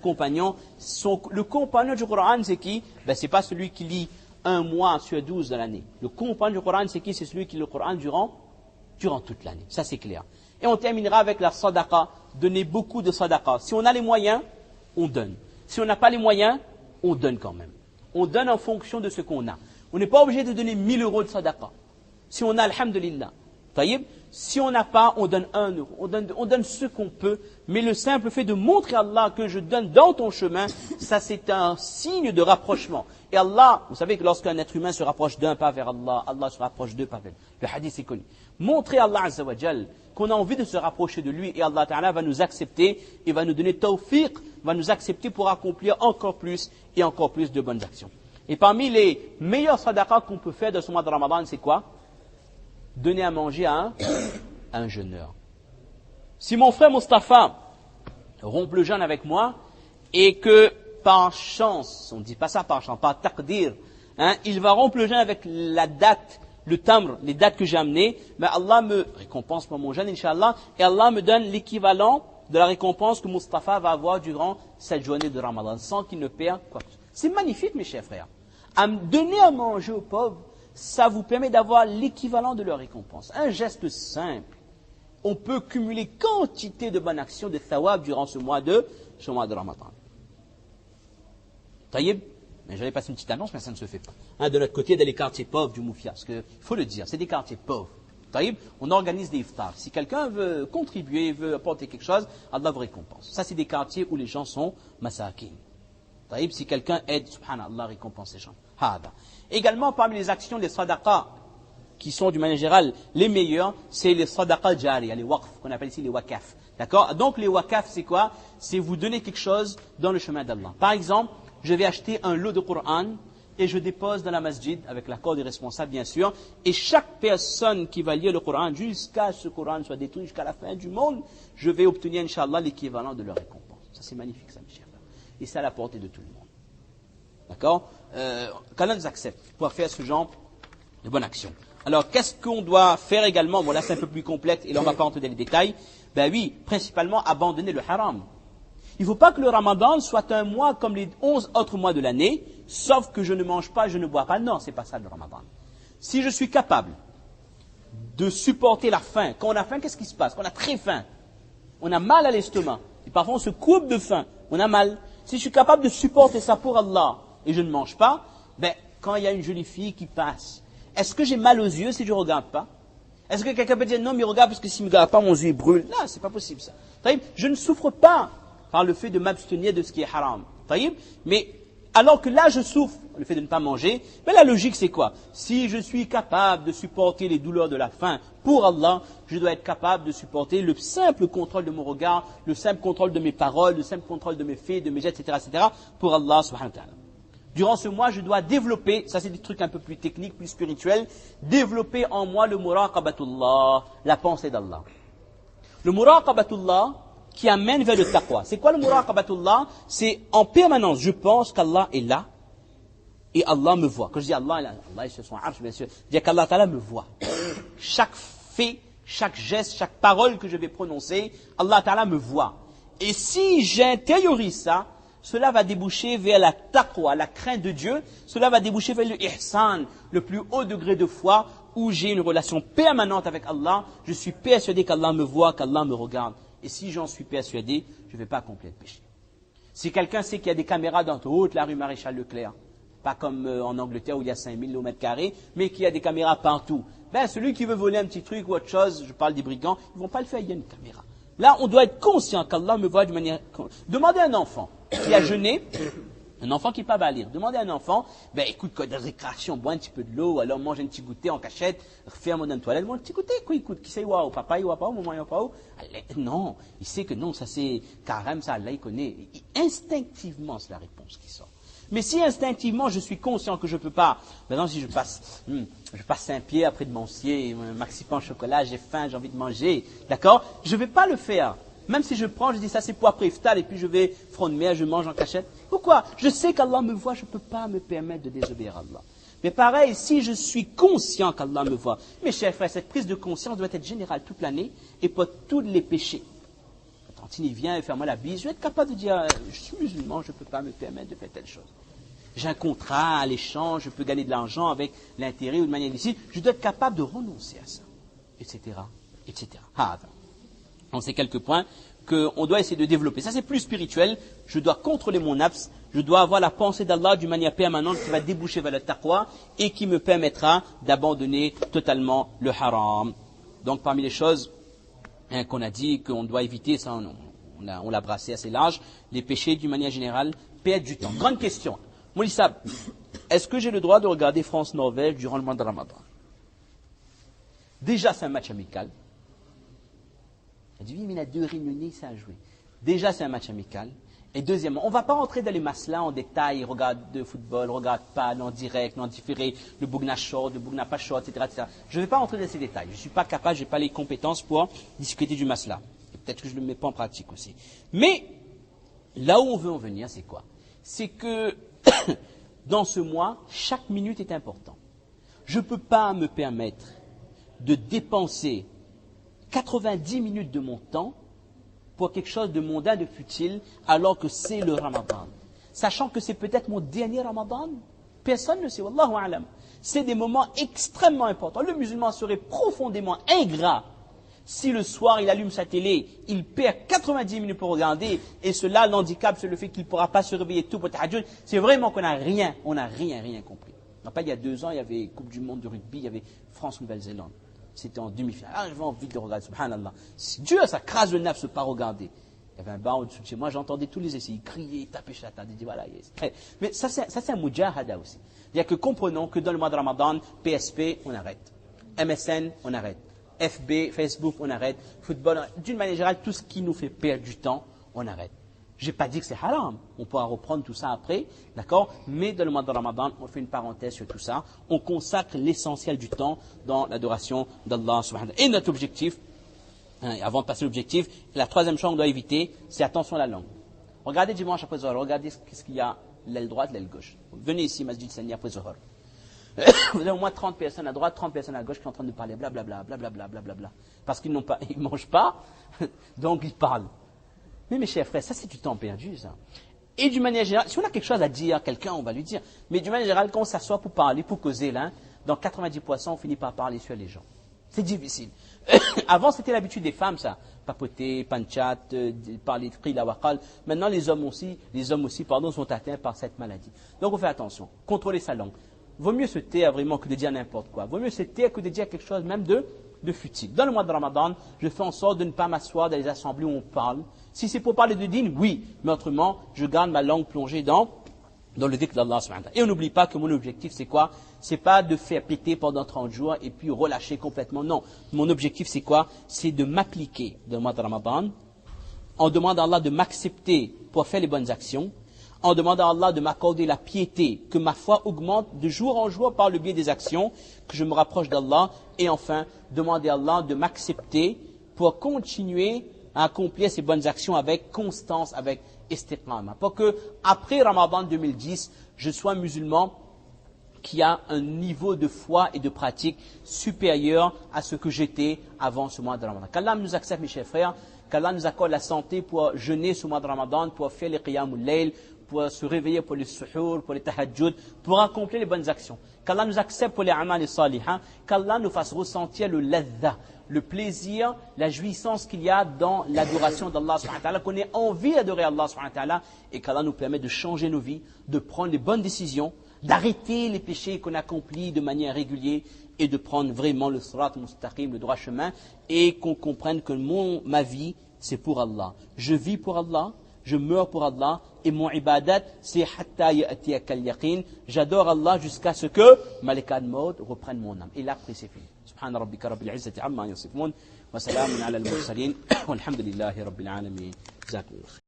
compagnon. Le compagnon du Coran, c'est qui? Ben, c'est pas celui qui lit un mois sur 12 de l'année. Le compagnon du Coran, c'est qui? C'est celui qui lit le Coran durant toute l'année. Ça, c'est clair. Et on terminera avec la sadaqa. Donner beaucoup de sadaqa. Si on a les moyens, on donne. Si on n'a pas les moyens, on donne quand même. On donne en fonction de ce qu'on a. On n'est pas obligé de donner 1000 euros de sadaqa. Si on a, alhamdulillah. Taïb, si on n'a pas, on donne 1 euro. On donne ce qu'on peut. Mais le simple fait de montrer à Allah que je donne dans ton chemin, ça c'est un signe de rapprochement. Et Allah, vous savez que lorsqu'un être humain se rapproche d'un pas vers Allah, Allah se rapproche deux pas vers lui. Le hadith est connu. Montrer à Allah Azza wa Jal qu'on a envie de se rapprocher de lui et Allah Ta'ala va nous accepter et va nous donner tawfiq, va nous accepter pour accomplir encore plus et encore plus de bonnes actions. Et parmi les meilleurs sadaqas qu'on peut faire de ce mois de Ramadan, c'est quoi? Donner à manger à un jeûneur. Si mon frère Mustapha rompt le jeûne avec moi et que par chance, on ne dit pas ça par chance, par taqdir, il va rompre le jeûne avec la date, le tamr, les dates que j'ai amenées, mais Allah me récompense pour mon jeûne, Inch'Allah, et Allah me donne l'équivalent de la récompense que Mustapha va avoir durant cette journée de Ramadan, sans qu'il ne perde quoi que ce soit. C'est magnifique, mes chers frères. Donner à manger aux pauvres, ça vous permet d'avoir l'équivalent de leur récompense. Un geste simple. On peut cumuler quantité de bonnes actions, de thawab durant ce mois de Ramadan. Taïb, mais j'allais passer une petite annonce, mais ça ne se fait pas. De notre côté, dans les quartiers pauvres du Moufia, parce qu'il faut le dire, c'est des quartiers pauvres. Taïb, on organise des iftars. Si quelqu'un veut contribuer, veut apporter quelque chose, Allah vous récompense. Ça, c'est des quartiers où les gens sont masakin. Taïb, si quelqu'un aide, subhanallah, récompense les gens. Hada. Également, parmi les actions, les sadaqas, qui sont d'une manière générale les meilleurs, c'est les sadaqas jariya, les waqf, qu'on appelle ici les wakaf. D'accord? Donc les wakaf, c'est quoi? C'est vous donner quelque chose dans le chemin d'Allah. Par exemple, je vais acheter un lot de Coran et je dépose dans la masjid, avec l'accord des responsables bien sûr, et chaque personne qui va lire le Coran, jusqu'à ce Coran soit détruit, jusqu'à la fin du monde, je vais obtenir, Inch'Allah, l'équivalent de leur récompense. Ça c'est magnifique, ça mes chers frères. Et c'est à la portée de tout le monde. D'accord? Qu'Allah nous accepte pour faire ce genre de bonne action. Alors, qu'est-ce qu'on doit faire également? Bon, là, c'est un peu plus complexe et là, on ne va pas rentrer dans les détails. Ben oui, principalement, abandonner le haram. Il ne faut pas que le Ramadan soit un mois comme les 11 autres mois de l'année, sauf que je ne mange pas, je ne bois pas. Non, c'est pas ça le Ramadan. Si je suis capable de supporter la faim, quand on a faim, qu'est-ce qui se passe? Quand on a très faim, on a mal à l'estomac. Et parfois, on se coupe de faim, on a mal. Si je suis capable de supporter ça pour Allah et je ne mange pas, ben, quand il y a une jolie fille qui passe, est-ce que j'ai mal aux yeux si je ne regarde pas? Est-ce que quelqu'un peut dire non, mais regarde, parce que s'il ne me regarde pas, mon yeux brûle? Non, c'est pas possible ça. Je ne souffre pas par le fait de m'abstenir de ce qui est haram. Mais alors que là, je souffre, le fait de ne pas manger, mais la logique c'est quoi? Si je suis capable de supporter les douleurs de la faim pour Allah, je dois être capable de supporter le simple contrôle de mon regard, le simple contrôle de mes paroles, le simple contrôle de mes faits, de mes gestes, etc., pour Allah subhanahu wa ta'ala. Durant ce mois, je dois développer, ça c'est des trucs un peu plus techniques, plus spirituels, développer en moi le muraqabatullah, la pensée d'Allah. Le muraqabatullah qui amène vers le taqwa. C'est quoi le muraqabatullah? C'est en permanence, je pense qu'Allah est là et Allah me voit. Quand je dis Allah est sur son arsh, bien sûr, je dis qu'Allah Ta'ala me voit. Chaque fait, chaque geste, chaque parole que je vais prononcer, Allah Ta'ala me voit. Et si j'intériorise ça, cela va déboucher vers la taqwa, la crainte de Dieu. Cela va déboucher vers le ihsan, le plus haut degré de foi, où j'ai une relation permanente avec Allah. Je suis persuadé qu'Allah me voit, qu'Allah me regarde. Et si j'en suis persuadé, je ne vais pas accomplir le péché. Si quelqu'un sait qu'il y a des caméras dans toute la rue Maréchal Leclerc, pas comme en Angleterre où il y a 5000 km², mais qu'il y a des caméras partout, ben celui qui veut voler un petit truc ou autre chose, je parle des brigands, ils ne vont pas le faire, il y a une caméra. Là, on doit être conscient qu'Allah me voit de manière... Demandez à un enfant qui a jeûné, un enfant qui n'est pas lire. Demandez à un enfant, ben écoute, quand il y a des récréations, bois un petit peu de l'eau, alors mange un petit goûter en cachette, ferme dans une toilette, mange un petit goûter, quoi, écoute, qui sait, waouh, papa, il voit pas, maman, il voit pas, non, il sait que non, ça c'est carême, ça, Allah, il connaît. Instinctivement, c'est la réponse qui sort. Mais si instinctivement je suis conscient que je ne peux pas, maintenant si je passe Saint-Pierre après de Monsier, maxi pain au chocolat, j'ai faim, j'ai envie de manger, d'accord? Je ne vais pas le faire. Même si je prends, je dis ça c'est pour après iftar et puis je vais front de mer, je mange en cachette. Pourquoi? Je sais qu'Allah me voit, je ne peux pas me permettre de désobéir à Allah. Mais pareil, si je suis conscient qu'Allah me voit, mes chers frères, cette prise de conscience doit être générale toute l'année et pour tous les péchés. Quand il vient et fait moi la bise, je vais être capable de dire, je suis musulman, je ne peux pas me permettre de faire telle chose. J'ai un contrat à l'échange, je peux gagner de l'argent avec l'intérêt ou de manière illicite, je dois être capable de renoncer à ça, etc., etc. Donc c'est quelques points qu'on doit essayer de développer. Ça c'est plus spirituel, je dois contrôler mon nafs, je dois avoir la pensée d'Allah d'une manière permanente qui va déboucher vers le taqwa et qui me permettra d'abandonner totalement le haram. Donc parmi les choses qu'on a dit qu'on doit éviter, ça on l'a brassé assez large, les péchés d'une manière générale, perdre du temps. Grande question. Moulissa, est-ce que j'ai le droit de regarder France-Norvège durant le mois de Ramadan? Déjà c'est un match amical. Elle dit oui, mais il a 2 réunions, ça a joué. Déjà, c'est un match amical. Et deuxièmement, on ne va pas rentrer dans les maslas en détail, regarde de football, regarde pas, non direct, non différé, le Bougna short, le Bougna pas short, etc., etc. Je ne vais pas rentrer dans ces détails. Je ne suis pas capable, je n'ai pas les compétences pour discuter du masla. Et peut-être que je ne le mets pas en pratique aussi. Mais, là où on veut en venir, c'est quoi? C'est que, dans ce mois, chaque minute est importante. Je ne peux pas me permettre de dépenser 90 minutes de mon temps pour quelque chose de mondain, de futile, alors que c'est le Ramadan. Sachant que c'est peut-être mon dernier Ramadan, personne ne sait, wallahu a'lam. C'est des moments extrêmement importants. Le musulman serait profondément ingrat si le soir il allume sa télé, il perd 90 minutes pour regarder, et cela, l'handicap, c'est le fait qu'il ne pourra pas se réveiller tout pour tahajjud. C'est vraiment qu'on n'a rien compris. Il y a 2 ans, il y avait Coupe du Monde de rugby, il y avait France-Nouvelle-Zélande. C'était en demi-finale. Ah, j'avais envie de regarder, subhanallah. Dieu, ça crase le nafs de ne pas regarder. Il y avait un bar au-dessus de chez moi, j'entendais tous les essais. Ils criaient, ils tapaient sur la table. Ils disaient, voilà, yes. Mais ça, c'est un mujahada aussi. C'est-à-dire que comprenons que dans le mois de Ramadan, PSP, on arrête. MSN, on arrête. FB, Facebook, on arrête. Football, d'une manière générale, tout ce qui nous fait perdre du temps, on arrête. Je n'ai pas dit que c'est haram. On pourra reprendre tout ça après, d'accord? Mais dans le mois de Ramadan, on fait une parenthèse sur tout ça. On consacre l'essentiel du temps dans l'adoration d'Allah subhanahu wa ta'ala. Et notre objectif, avant de passer à l'objectif, la 3e chose qu'on doit éviter, c'est attention à la langue. Regardez dimanche après Zohar, regardez ce qu'il y a, l'aile droite, l'aile gauche. Venez ici, Masjid Sani, après Zohar. Vous avez au moins 30 personnes à droite, 30 personnes à gauche qui sont en train de parler, blablabla, blablabla, blablabla. Parce qu'ils ne mangent pas, donc ils parlent. Mais mes chers frères, ça c'est du temps perdu, ça. Et d'une manière générale, si on a quelque chose à dire à quelqu'un, on va lui dire. Mais d'une manière générale, quand on s'assoit pour parler, pour causer, là, dans 90%, on finit par parler sur les gens. C'est difficile. Avant, c'était l'habitude des femmes, ça. Papoter, panchat, parler de qila wa qal. Maintenant, les hommes aussi, sont atteints par cette maladie. Donc, on fait attention. Contrôler sa langue. Vaut mieux se taire vraiment que de dire n'importe quoi. Vaut mieux se taire que de dire quelque chose même de futile. Dans le mois de Ramadan, je fais en sorte de ne pas m'asseoir dans les assemblées où on parle. Si c'est pour parler de dîn, oui. Mais autrement, je garde ma langue plongée dans le dhikr d'Allah subhanahu wa ta'ala. Et on n'oublie pas que mon objectif, c'est quoi? C'est pas de faire péter pendant 30 jours et puis relâcher complètement. Non. Mon objectif, c'est quoi? C'est de m'appliquer dans le mois de Ramadan, en demandant à Allah de m'accepter pour faire les bonnes actions, en demandant à Allah de m'accorder la piété, que ma foi augmente de jour en jour par le biais des actions, que je me rapproche d'Allah, et enfin, demander à Allah de m'accepter pour continuer à accomplir ces bonnes actions avec constance, avec istiqama. Pour que, après Ramadan 2010, je sois un musulman qui a un niveau de foi et de pratique supérieur à ce que j'étais avant ce mois de Ramadan. Qu'Allah nous accepte, mes chers frères, qu'Allah nous accorde la santé pour jeûner ce mois de Ramadan, pour faire les qiyamul layl, pour se réveiller pour les suhour, pour les tahajjud, pour accomplir les bonnes actions. Qu'Allah nous accepte pour les amal et salihah, qu'Allah nous fasse ressentir le ladha, le plaisir, la jouissance qu'il y a dans l'adoration d'Allah subhanahu wa ta'ala, qu'on ait envie d'adorer Allah subhanahu wa ta'ala, et qu'Allah nous permette de changer nos vies, de prendre les bonnes décisions, d'arrêter les péchés qu'on accomplit de manière régulière, et de prendre vraiment le sirat mustaqim, le droit chemin, et qu'on comprenne que ma vie, c'est pour Allah. Je vis pour Allah, je meurs pour Allah, et mon ibadat, c'est hatta ya'tiyaka al-yaqin. J'adore Allah jusqu'à ce que Malika al-Maut reprenne mon âme. Et là, après, c'est fini. Subhana rabbika rabbil izzati amma yasifun, wa salamun ala al-mursalin, walhamdulillahi rabbil alamin. Jazakumullah khair.